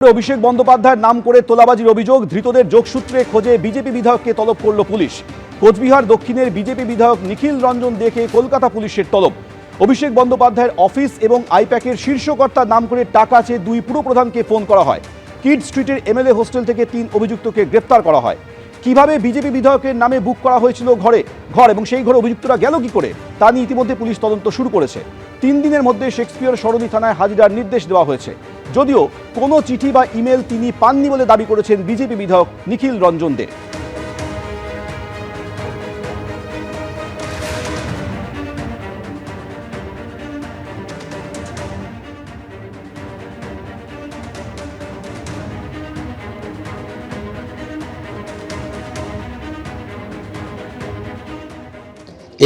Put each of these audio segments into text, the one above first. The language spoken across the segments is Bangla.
অভিষেক বন্দ্যোপাধ্যায়ের নাম করে তোলাবাজির অভিযোগ, ধৃতদের যোগসূত্রে খোঁজে বিজেপি বিধায়ককে তলব করল পুলিশ। কোচবিহার দক্ষিণের বিজেপি বিধায়ক নিখিল রঞ্জন দেকে কলকাতা পুলিশের তলব। অভিষেক বন্দ্যোপাধ্যায়ের অফিস এবং আইপ্যাকের শীর্ষকর্তার নাম করে টাকা চেয়ে দুই পুরপ্রধানকে ফোন করা হয়। কিড স্ট্রিটের এমএলএ হোস্টেল থেকে 3 অভিযুক্তকে গ্রেফতার করা হয়। কিভাবে বিজেপি বিধায়কের নামে বুক করা হয়েছিল ঘর এবং সেই ঘরে অভিযুক্তরা গেল কি করে তা নিয়ে ইতিমধ্যে পুলিশ তদন্ত শুরু করেছে। 3 দিনের মধ্যে শেক্সপিয়র সরণি থানায় হাজিরার নির্দেশ দেওয়া হয়েছে। যদিও কোনো চিঠি বা ইমেল তিনি পাননি বলে দাবি করেছেন বিজেপি বিধায়ক নিখিল রঞ্জন দে।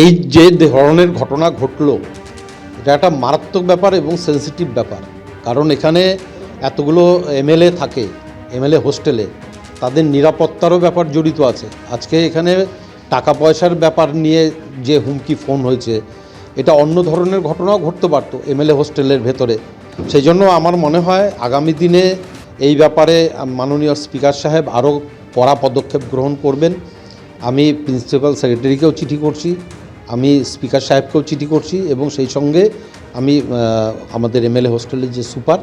এই যে ধরনের ঘটনা ঘটলো, এটা একটা মারাত্মক ব্যাপার এবং সেন্সিটিভ ব্যাপার। কারণ এখানে এতগুলো এমএলএ থাকে, এমএলএ হোস্টেলে, তাদের নিরাপত্তারও ব্যাপার জড়িত আছে। আজকে এখানে টাকা পয়সার ব্যাপার নিয়ে যে হুমকি ফোন হয়েছে, এটা অন্য ধরনের ঘটনাও ঘটতে পারত এমএলএ হোস্টেলের ভেতরে। সেই জন্য আমার মনে হয় আগামী দিনে এই ব্যাপারে মাননীয় স্পিকার সাহেব আরও কড়া পদক্ষেপ গ্রহণ করবেন। আমি প্রিন্সিপাল সেক্রেটারিকেও চিঠি করছি, আমি স্পিকার সাহেবকেও চিঠি করছি এবং সেই সঙ্গে আমি আমাদের এমএলএ হোস্টেলের যে সুপার,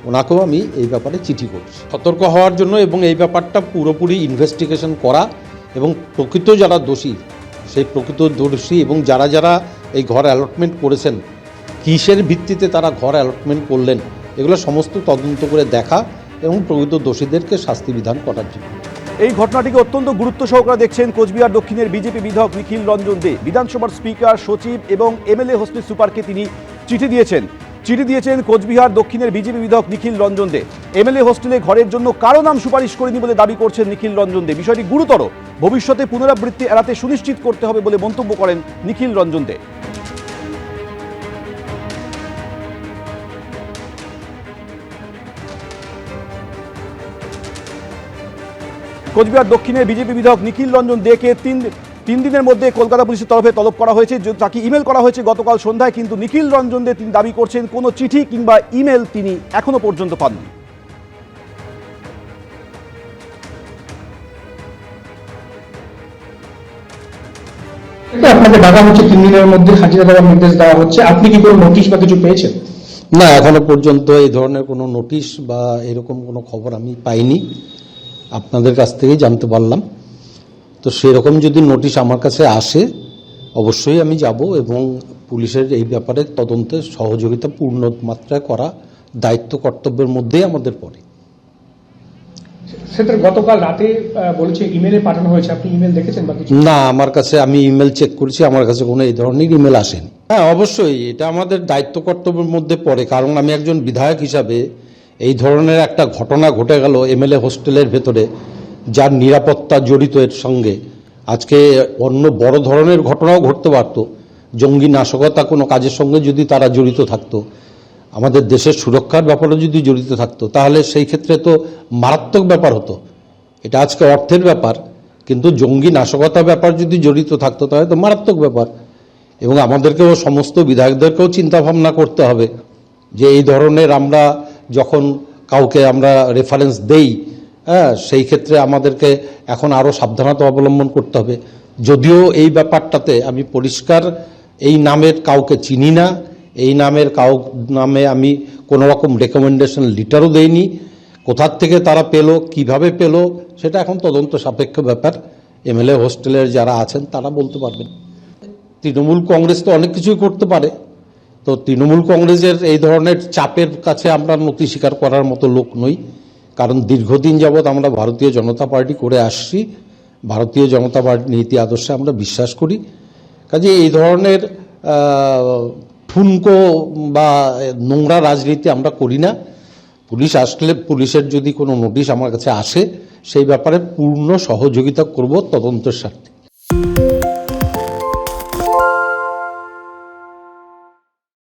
ওনাকেও আমি এই ব্যাপারে চিঠি করছি সতর্ক হওয়ার জন্য এবং এই ব্যাপারটা পুরোপুরি ইনভেস্টিগেশন করা এবং প্রকৃত যারা দোষী, সেই প্রকৃত দোষী এবং যারা যারা এই ঘর অ্যালটমেন্ট করেছেন, কিসের ভিত্তিতে তারা ঘর অ্যালটমেন্ট করলেন, এগুলো সমস্ত তদন্ত করে দেখা এবং প্রকৃত দোষীদেরকে শাস্তি বিধান করার জন্য। এই ঘটনাটিকে অত্যন্ত গুরুত্ব সহকারে দেখছেন কোচবিহার দক্ষিণের বিজেপি বিধায়ক নিখিল রঞ্জন দে। বিধানসভার স্পিকার, সচিব এবং এমএলএ হোস্টেল সুপারকে তিনি চিঠি দিয়েছেন কোচবিহার দক্ষিণের বিজেপি বিধায়ক নিখিল রঞ্জন দে। এমএলএ হোস্টেলে ঘরের জন্য কারো নাম সুপারিশ করেনি বলে দাবি করছেন নিখিল রঞ্জন দে। বিষয়টি গুরুতর, ভবিষ্যতে পুনরাবৃত্তি এড়াতে সুনিশ্চিত করতে হবে বলে মন্তব্য করেন নিখিল রঞ্জন দে। কোচবিহার দক্ষিণের বিজেপি বিধায়ক নিখিল রঞ্জন দেকে 3 দিনের মধ্যে কলকাতা পুলিশের তরফে তলব করা হয়েছে। তাকে ইমেল করা হয়েছে গতকাল সন্ধ্যায়, কিন্তু নিখিল রঞ্জন দে তিনি দাবি করছেন কোনো চিঠি কিংবা ইমেল তিনি এখনো পর্যন্ত পাননি। আপনাকে ডাকা হচ্ছে, 3 দিনের মধ্যে হাজিরা দেওয়ার নির্দেশ দেওয়া হচ্ছে। আপনি কি কোনো নোটিশ বা কিছু পেয়েছেন? না, এখনো পর্যন্ত এই ধরনের কোনো নোটিশ বা এরকম কোনো খবর আমি পাইনি, আপনাদের কাছ থেকেই জানতে পারলাম। তো সেরকম যদি নোটিশ আমার কাছে আসে অবশ্যই আমি যাব এবং পুলিশের এই ব্যাপারে তদন্তে সহযোগিতা পূর্ণ মাত্রায় করা দায়িত্ব কর্তব্যের মধ্যেই আমাদের পড়ে। সেটা গতকাল রাতে বলেছে ইমেলে পাঠানো হয়েছে, আপনি ইমেল দেখেছেন বা কিছু? না, আমার কাছে, আমি ইমেল চেক করেছি, আমার কাছে কোনো এই ধরনের ইমেল আসেনি। হ্যাঁ, অবশ্যই এটা আমাদের দায়িত্ব কর্তব্যের মধ্যে পড়ে, কারণ আমি একজন বিধায়ক হিসাবে এই ধরনের একটা ঘটনা ঘটে গেল এমএলএ হোস্টেলের ভেতরে, যার নিরাপত্তা জড়িত এর সঙ্গে। আজকে অন্য বড় ধরনের ঘটনাও ঘটতে পারত, জঙ্গি নাশকতা কোনো কাজের সঙ্গে যদি তারা জড়িত থাকতো, আমাদের দেশের সুরক্ষার ব্যাপারে যদি জড়িত থাকতো, তাহলে সেই ক্ষেত্রে তো মারাত্মক ব্যাপার হতো। এটা আজকে অর্থের ব্যাপার, কিন্তু জঙ্গি নাশকতা ব্যাপার যদি জড়িত থাকতো তাহলে তো মারাত্মক ব্যাপার। এবং আমাদেরকেও, সমস্ত বিধায়কদেরকেও চিন্তা ভাবনা করতে হবে যে এই ধরনের আমরা যখন কাউকে আমরা রেফারেন্স দেই, সেই ক্ষেত্রে আমাদেরকে এখন আরও সাবধানতা অবলম্বন করতে হবে। যদিও এই ব্যাপারটাতে আমি পরিষ্কার এই নামের কাউকে চিনি না, এই নামের নামে আমি কোনো রকম রেকমেন্ডেশন লেটারও দেইনি। কোথার থেকে তারা পেলো, কিভাবে পেলো, সেটা এখন তদন্ত সাপেক্ষ ব্যাপার। এমএলএ হোস্টেলের যারা আছেন তারা বলতে পারবেন। তৃণমূল কংগ্রেস তো অনেক কিছুই করতে পারে, তো তৃণমূল কংগ্রেসের এই ধরনের চাপের কাছে আমরা নতি স্বীকার করার মতো লোক নই, কারণ দীর্ঘদিন যাবৎ আমরা ভারতীয় জনতা পার্টি করে আসছি, ভারতীয় জনতা পার্টির নীতি আদর্শে আমরা বিশ্বাস করি। কাজে এই ধরনের ঠুনকো বা নোংরা রাজনীতি আমরা করি না। পুলিশ আসলে, পুলিশের যদি কোনো নোটিশ আমার কাছে আসে, সেই ব্যাপারে পূর্ণ সহযোগিতা করব তদন্তের স্বার্থে।